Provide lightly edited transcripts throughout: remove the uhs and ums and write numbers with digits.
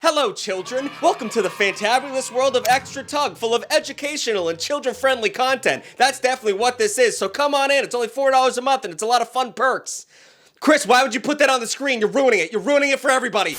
Hello, children! Welcome to the fantabulous world of Extra Tug, full of educational and children-friendly content. That's definitely what this is, so come on in. It's only $4 a month, and it's a lot of fun perks. Chris, why would you put that on the screen? You're ruining it. You're ruining it for everybody.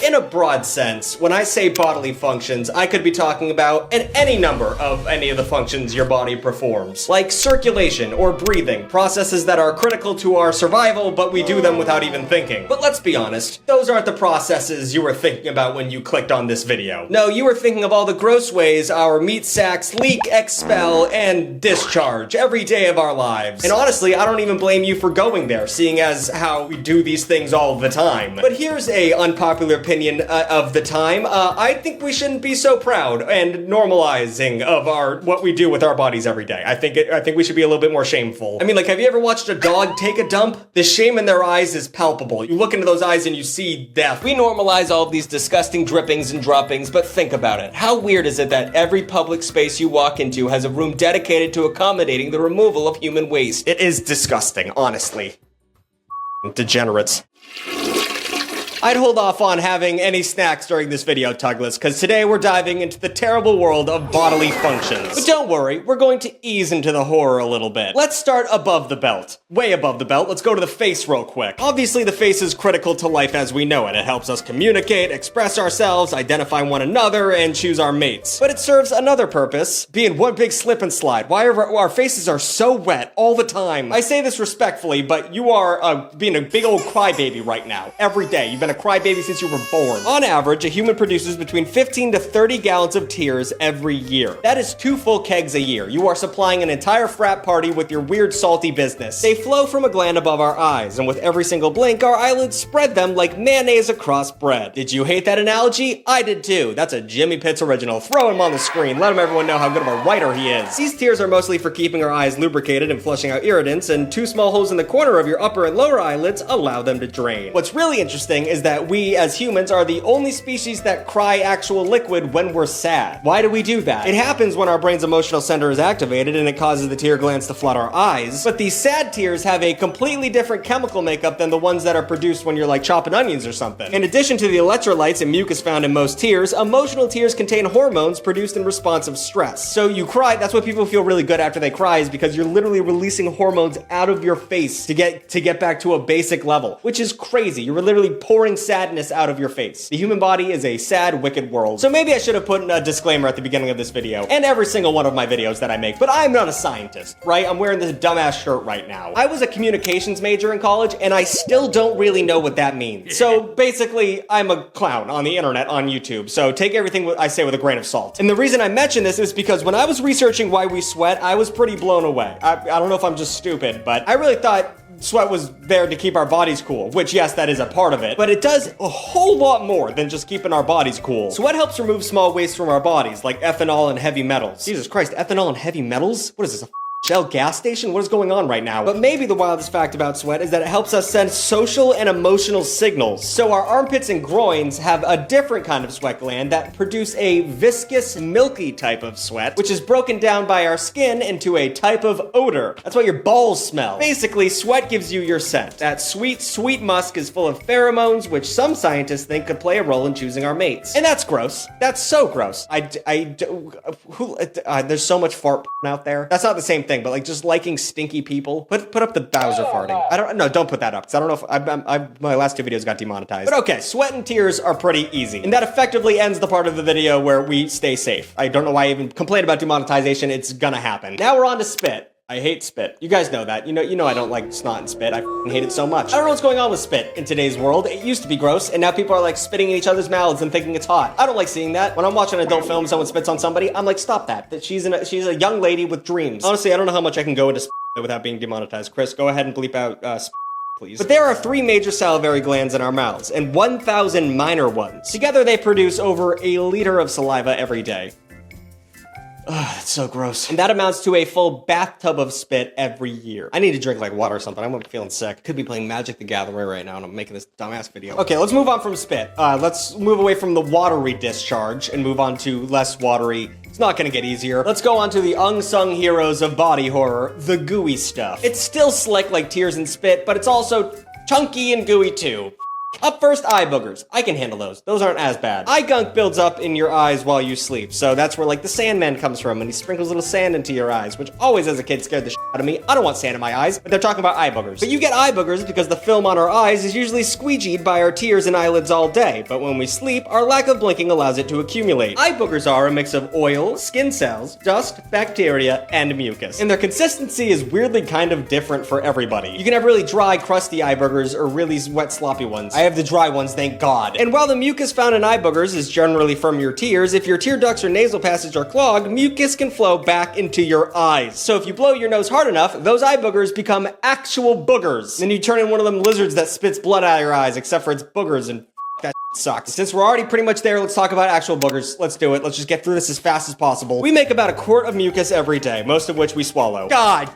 In a broad sense, when I say bodily functions, I could be talking about any number of any of the functions your body performs. Like circulation or breathing, processes that are critical to our survival, but we do them without even thinking. But let's be honest, those aren't the processes you were thinking about when you clicked on this video. No, you were thinking of all the gross ways our meat sacks leak, expel, and discharge every day of our lives. And honestly, I don't even blame you for going there, seeing as how we do these things all the time. But here's a unpopular opinion of the time. I think we shouldn't be so proud and normalizing of what we do with our bodies every day. I think we should be a little bit more shameful. I mean, like, have you ever watched a dog take a dump? The shame in their eyes is palpable. You look into those eyes and you see death. We normalize all of these disgusting drippings and droppings, but think about it. How weird is it that every public space you walk into has a room dedicated to accommodating the removal of human waste? It is disgusting, honestly. Degenerates. I'd hold off on having any snacks during this video, Tugless, because today we're diving into the terrible world of bodily functions. But don't worry, we're going to ease into the horror a little bit. Let's start above the belt. Way above the belt, let's go to the face real quick. Obviously, the face is critical to life as we know it. It helps us communicate, express ourselves, identify one another, and choose our mates. But it serves another purpose, being one big slip and slide. Why are our faces are so wet all the time? I say this respectfully, but you are being a big old crybaby right now. Every day, you've been a crybaby since you were born. On average, a human produces between 15 to 30 gallons of tears every year. That is 2 full kegs a year. You are supplying an entire frat party with your weird salty business. They flow from a gland above our eyes, and with every single blink, our eyelids spread them like mayonnaise across bread. Did you hate that analogy? I did too. That's a Jimmy Pitts original. Throw him on the screen. Let everyone know how good of a writer he is. These tears are mostly for keeping our eyes lubricated and flushing out irritants, and 2 small holes in the corner of your upper and lower eyelids allow them to drain. What's really interesting is that we, as humans, are the only species that cry actual liquid when we're sad. Why do we do that? It happens when our brain's emotional center is activated and it causes the tear glands to flood our eyes, but these sad tears have a completely different chemical makeup than the ones that are produced when you're like chopping onions or something. In addition to the electrolytes and mucus found in most tears, emotional tears contain hormones produced in response of stress. So you cry, that's why people feel really good after they cry, is because you're literally releasing hormones out of your face to get back to a basic level, which is crazy. You're literally pouring sadness out of your face. The human body is a sad, wicked world. So maybe I should have put a disclaimer at the beginning of this video, and every single one of my videos that I make, but I'm not a scientist, right? I'm wearing this dumbass shirt right now. I was a communications major in college, and I still don't really know what that means. So basically, I'm a clown on the internet, on YouTube, so take everything I say with a grain of salt. And the reason I mention this is because when I was researching why we sweat, I was pretty blown away. I don't know if I'm just stupid, but I really thought sweat was there to keep our bodies cool, which yes, that is a part of it, but it does a whole lot more than just keeping our bodies cool. Sweat helps remove small waste from our bodies, like ethanol and heavy metals. Jesus Christ, ethanol and heavy metals? What is this, a Shell gas station? What is going on right now? But maybe the wildest fact about sweat is that it helps us send social and emotional signals. So our armpits and groins have a different kind of sweat gland that produce a viscous, milky type of sweat, which is broken down by our skin into a type of odor. That's why your balls smell. Basically, sweat gives you your scent. That sweet, sweet musk is full of pheromones, which some scientists think could play a role in choosing our mates. And that's gross. That's so gross. There's so much fart out there. That's not the same thing, but like just liking stinky people. Put up the Bowser farting. Don't put that up, because I don't know if my last 2 videos got demonetized. But okay, sweat and tears are pretty easy. And that effectively ends the part of the video where we stay safe. I don't know why I even complained about demonetization. It's gonna happen. Now we're on to spit. I hate spit. You guys know that. You know I don't like snot and spit. I hate it so much. I don't know what's going on with spit in today's world. It used to be gross, and now people are like spitting in each other's mouths and thinking it's hot. I don't like seeing that. When I'm watching an adult film, someone spits on somebody, I'm like, stop that. That she's a young lady with dreams. Honestly, I don't know how much I can go into spit without being demonetized. Chris, go ahead and bleep out spit, please. But there are 3 major salivary glands in our mouths, and 1,000 minor ones. Together, they produce over a liter of saliva every day. Ugh, that's so gross. And that amounts to a full bathtub of spit every year. I need to drink like water or something. I'm feeling sick. Could be playing Magic the Gathering right now and I'm making this dumbass video. Okay, let's move on from spit. Let's move away from the watery discharge and move on to less watery. It's not gonna get easier. Let's go on to the unsung heroes of body horror, the gooey stuff. It's still slick like tears and spit, but it's also chunky and gooey too. Up first, eye boogers. I can handle those. Those aren't as bad. Eye gunk builds up in your eyes while you sleep, so that's where like the Sandman comes from, and he sprinkles little sand into your eyes, which always as a kid scared the shit out of me. I don't want sand in my eyes, but they're talking about eye boogers. But you get eye boogers because the film on our eyes is usually squeegeed by our tears and eyelids all day, but when we sleep, our lack of blinking allows it to accumulate. Eye boogers are a mix of oil, skin cells, dust, bacteria, and mucus. And their consistency is weirdly kind of different for everybody. You can have really dry, crusty eye boogers or really wet, sloppy ones. I have the dry ones, thank God. And while the mucus found in eye boogers is generally from your tears, if your tear ducts or nasal passage are clogged, mucus can flow back into your eyes. So if you blow your nose hard enough, those eye boogers become actual boogers. Then you turn in one of them lizards that spits blood out of your eyes, except for it's boogers, and that sucks. Since we're already pretty much there, let's talk about actual boogers. Let's do it. Let's just get through this as fast as possible. We make about a quart of mucus every day, most of which we swallow. God,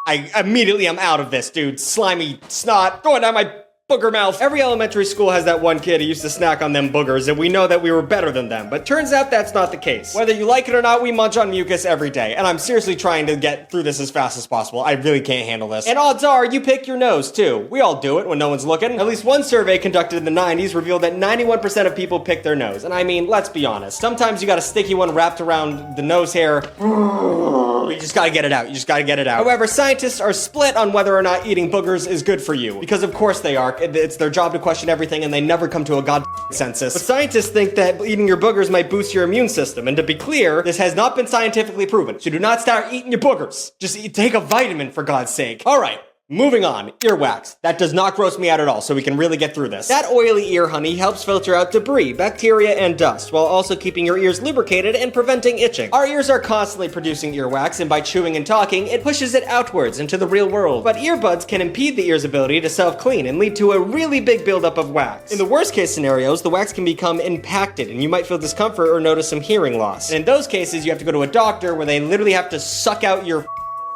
I immediately am out of this, dude. Slimy snot going down my booger mouth. Every elementary school has that one kid who used to snack on them boogers, and we know that we were better than them, but turns out that's not the case. Whether you like it or not, we munch on mucus every day, and I'm seriously trying to get through this as fast as possible. I really can't handle this. And odds are, you pick your nose, too. We all do it when no one's looking. At least one survey conducted in the 90s revealed that 91% of people pick their nose, and I mean, let's be honest. Sometimes you got a sticky one wrapped around the nose hair. You just gotta get it out. You just gotta get it out. However, scientists are split on whether or not eating boogers is good for you, because of course they are. It's their job to question everything, and they never come to a god consensus. But scientists think that eating your boogers might boost your immune system, and to be clear, this has not been scientifically proven. So do not start eating your boogers. Just take a vitamin, for God's sake. All right. Moving on, earwax. That does not gross me out at all, so we can really get through this. That oily ear honey helps filter out debris, bacteria, and dust, while also keeping your ears lubricated and preventing itching. Our ears are constantly producing earwax, and by chewing and talking, it pushes it outwards into the real world. But earbuds can impede the ear's ability to self-clean and lead to a really big buildup of wax. In the worst case scenarios, the wax can become impacted, and you might feel discomfort or notice some hearing loss. And in those cases, you have to go to a doctor where they literally have to suck out your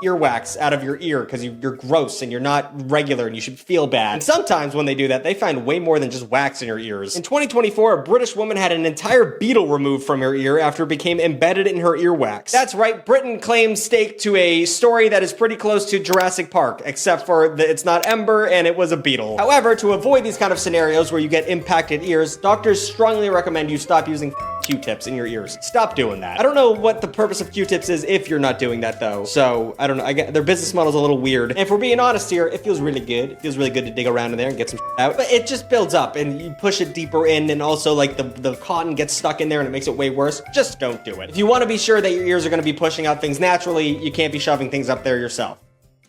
earwax out of your ear because you're gross and you're not regular and you should feel bad. And sometimes when they do that, they find way more than just wax in your ears. In 2024, a British woman had an entire beetle removed from her ear after it became embedded in her earwax. That's right, Britain claims stake to a story that is pretty close to Jurassic Park, except for it's not Ember and it was a beetle. However, to avoid these kind of scenarios where you get impacted ears, doctors strongly recommend you stop using Q-tips in your ears. Stop doing that. I don't know what the purpose of Q-tips is if you're not doing that though. So, I don't know. I get their business model's a little weird. And if we're being honest here, it feels really good. It feels really good to dig around in there and get some out. But it just builds up and you push it deeper in, and also like the cotton gets stuck in there and it makes it way worse. Just don't do it. If you want to be sure that your ears are going to be pushing out things naturally, you can't be shoving things up there yourself.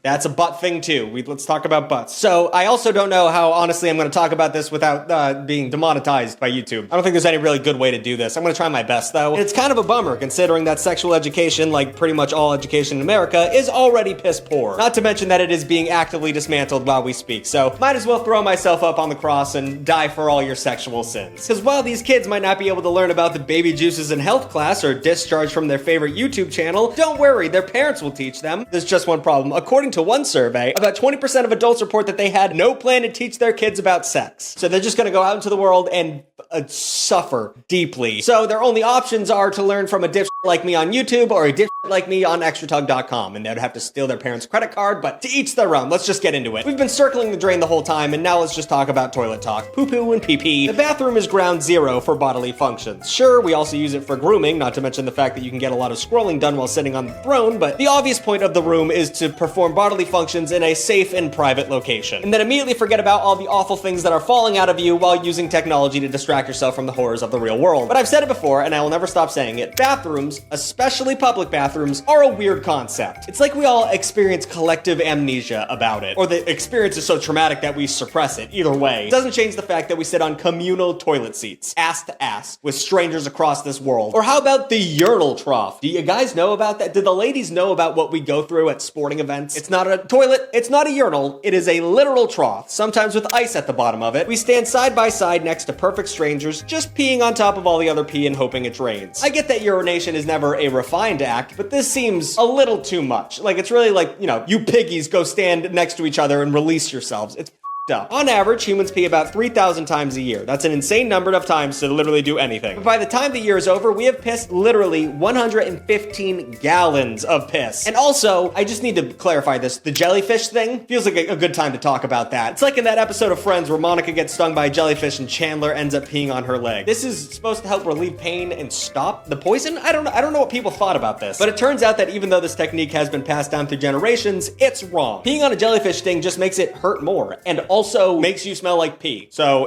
That's a butt thing too. Let's talk about butts. So I also don't know how honestly I'm going to talk about this without being demonetized by YouTube. I don't think there's any really good way to do this. I'm going to try my best though. And it's kind of a bummer considering that sexual education, like pretty much all education in America, is already piss poor. Not to mention that it is being actively dismantled while we speak. So might as well throw myself up on the cross and die for all your sexual sins. Because while these kids might not be able to learn about the baby juices in health class or discharge from their favorite YouTube channel, don't worry, their parents will teach them. There's just one problem. According to one survey, about 20% of adults report that they had no plan to teach their kids about sex. So they're just going to go out into the world and suffer deeply. So their only options are to learn from a dipshit like me on YouTube or a dipshit like me on extratug.com, and they'd have to steal their parents' credit card, but to each their own. Let's just get into it. We've been circling the drain the whole time, and now let's just talk about toilet talk. Poo-poo and pee-pee. The bathroom is ground zero for bodily functions. Sure, we also use it for grooming, not to mention the fact that you can get a lot of scrolling done while sitting on the throne, but the obvious point of the room is to perform bodily functions in a safe and private location. And then immediately forget about all the awful things that are falling out of you while using technology to distract yourself from the horrors of the real world. But I've said it before, and I will never stop saying it, bathrooms, especially public bathrooms, are a weird concept. It's like we all experience collective amnesia about it, or the experience is so traumatic that we suppress it. Either way, it doesn't change the fact that we sit on communal toilet seats, ass to ass, with strangers across this world. Or how about the urinal trough? Do you guys know about that? Do the ladies know about what we go through at sporting events? It's not a toilet, it's not a urinal, it is a literal trough, sometimes with ice at the bottom of it. We stand side by side next to perfect strangers, just peeing on top of all the other pee and hoping it drains. I get that urination is never a refined act, but this seems a little too much. Like, it's really like, you know, you piggies go stand next to each other and release yourselves. It's up. On average, humans pee about 3,000 times a year. That's an insane number of times to literally do anything. But by the time the year is over, we have pissed literally 115 gallons of piss. And also, I just need to clarify this. The jellyfish thing feels like a good time to talk about that. It's like in that episode of Friends where Monica gets stung by a jellyfish and Chandler ends up peeing on her leg. This is supposed to help relieve pain and stop the poison? I don't know what people thought about this. But it turns out that even though this technique has been passed down through generations, it's wrong. Peeing on a jellyfish sting just makes it hurt more. And also makes you smell like pee. So,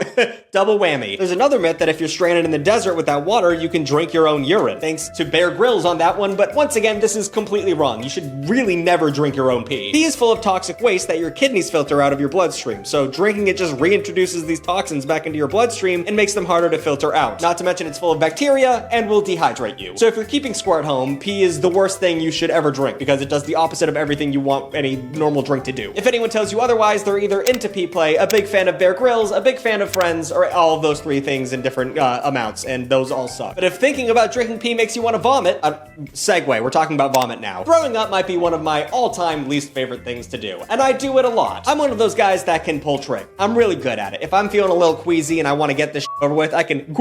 double whammy. There's another myth that if you're stranded in the desert without water, you can drink your own urine. Thanks to Bear Grylls on that one, but once again, this is completely wrong. You should really never drink your own pee. Pee is full of toxic waste that your kidneys filter out of your bloodstream, so drinking it just reintroduces these toxins back into your bloodstream and makes them harder to filter out. Not to mention it's full of bacteria and will dehydrate you. So if you're keeping score at home, pee is the worst thing you should ever drink because it does the opposite of everything you want any normal drink to do. If anyone tells you otherwise, they're either into pee play, a big fan of Bear Grylls, a big fan of Friends, or all of those three things in different amounts, and those all suck. But if thinking about drinking pee makes you want to vomit, segue, we're talking about vomit now. Throwing up might be one of my all-time least favorite things to do, and I do it a lot. I'm one of those guys that can pull trick. I'm really good at it. If I'm feeling a little queasy and I want to get this over with, I can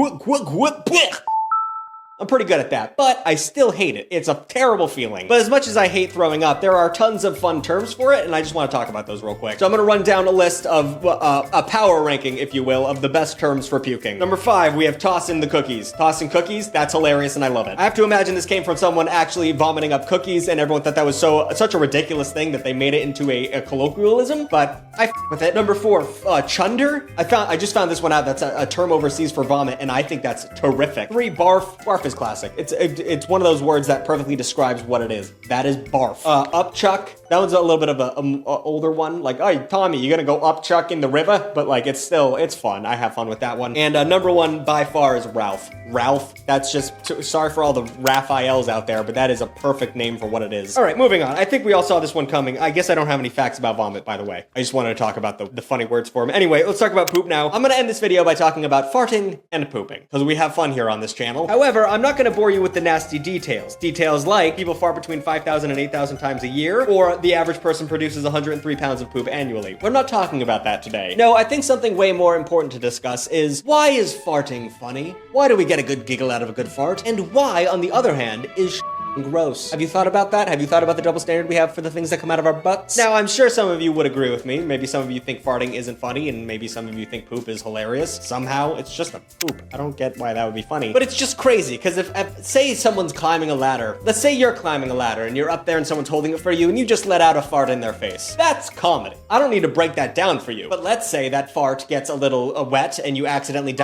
I'm pretty good at that, but I still hate it. It's a terrible feeling. But as much as I hate throwing up, there are tons of fun terms for it, and I just want to talk about those real quick. So I'm going to run down a list of, a power ranking, if you will, of the best terms for puking. Number 5, we have tossing the cookies. Tossing cookies, that's hilarious, and I love it. I have to imagine this came from someone actually vomiting up cookies, and everyone thought that was such a ridiculous thing that they made it into a colloquialism, but I with it. Number 4, chunder. I just found this one out. That's a term overseas for vomit, and I think that's terrific. 3, barf. Barf is classic. It's one of those words that perfectly describes what it is. That is barf. Upchuck. That one's a little bit of a older one. Like, oh, Tommy, you gonna go upchuck in the river? But like, it's fun. I have fun with that one. And number 1 by far is Ralph. Ralph. That's just, sorry for all the Raphaels out there, but that is a perfect name for what it is. All right, moving on. I think we all saw this one coming. I guess I don't have any facts about vomit, by the way. I just wanted to talk about the funny words for him. Anyway, let's talk about poop now. I'm gonna end this video by talking about farting and pooping, because we have fun here on this channel. However, I'm not gonna bore you with the nasty details. Details like people fart between 5,000 and 8,000 times a year, or the average person produces 103 pounds of poop annually. We're not talking about that today. No, I think something way more important to discuss is, why is farting funny? Why do we get a good giggle out of a good fart? And why, on the other hand, is gross? Have you thought about that? Have you thought about the double standard we have for the things that come out of our butts? Now, I'm sure some of you would agree with me. Maybe some of you think farting isn't funny, and maybe some of you think poop is hilarious. Somehow, it's just a poop. I don't get why that would be funny. But it's just crazy, because if say someone's climbing a ladder, let's say you're climbing a ladder, and you're up there and someone's holding it for you, and you just let out a fart in their face. That's comedy. I don't need to break that down for you. But let's say that fart gets a little wet, and you accidentally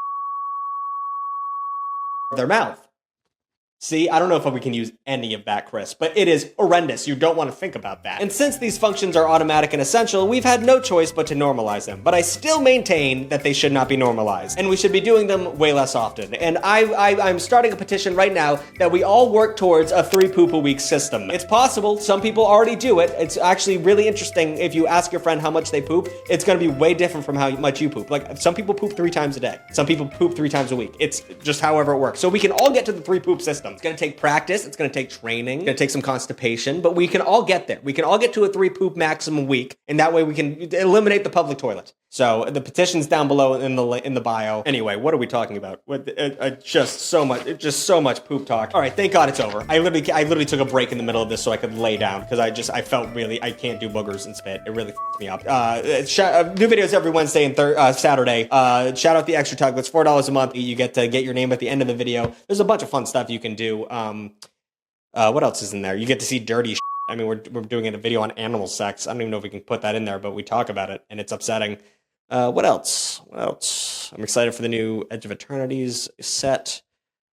their mouth. See, I don't know if we can use any of that, Chris, but it is horrendous. You don't want to think about that. And since these functions are automatic and essential, we've had no choice but to normalize them. But I still maintain that they should not be normalized, and we should be doing them way less often. And I'm starting a petition right now that we all work towards a 3 poop a week system. It's possible. Some people already do it. It's actually really interesting. If you ask your friend how much they poop, it's going to be way different from how much you poop. Like, some people poop 3 times a day. Some people poop 3 times a week. It's just however it works. So we can all get to the 3 poop system. It's going to take practice. It's going to take training. It's going to take some constipation, but we can all get there. We can all get to a 3 poop maximum week, and that way we can eliminate the public toilet. So the petition's down below in the bio. Anyway, what are we talking about? Just so much poop talk. All right, thank God it's over. I literally took a break in the middle of this so I could lay down because I felt really, I can't do boogers and spit. It really f***ed me up. New videos every Wednesday and Saturday. Shout out the Extra Tug. That's $4 a month. You get to get your name at the end of the video. There's a bunch of fun stuff you can do. What else is in there? You get to see dirty shit. I mean, we're doing a video on animal sex. I don't even know if we can put that in there, but we talk about it, and it's upsetting. What else? I'm excited for the new Edge of Eternities set.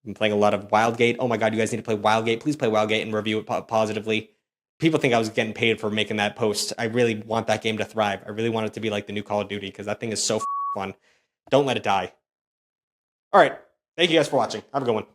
I've been playing a lot of Wildgate. Oh my god, you guys need to play Wildgate. Please play Wildgate and review it positively. People think I was getting paid for making that post. I really want that game to thrive. I really want it to be like the new Call of Duty, because that thing is so fun. Don't let it die. All right. Thank you guys for watching. Have a good one.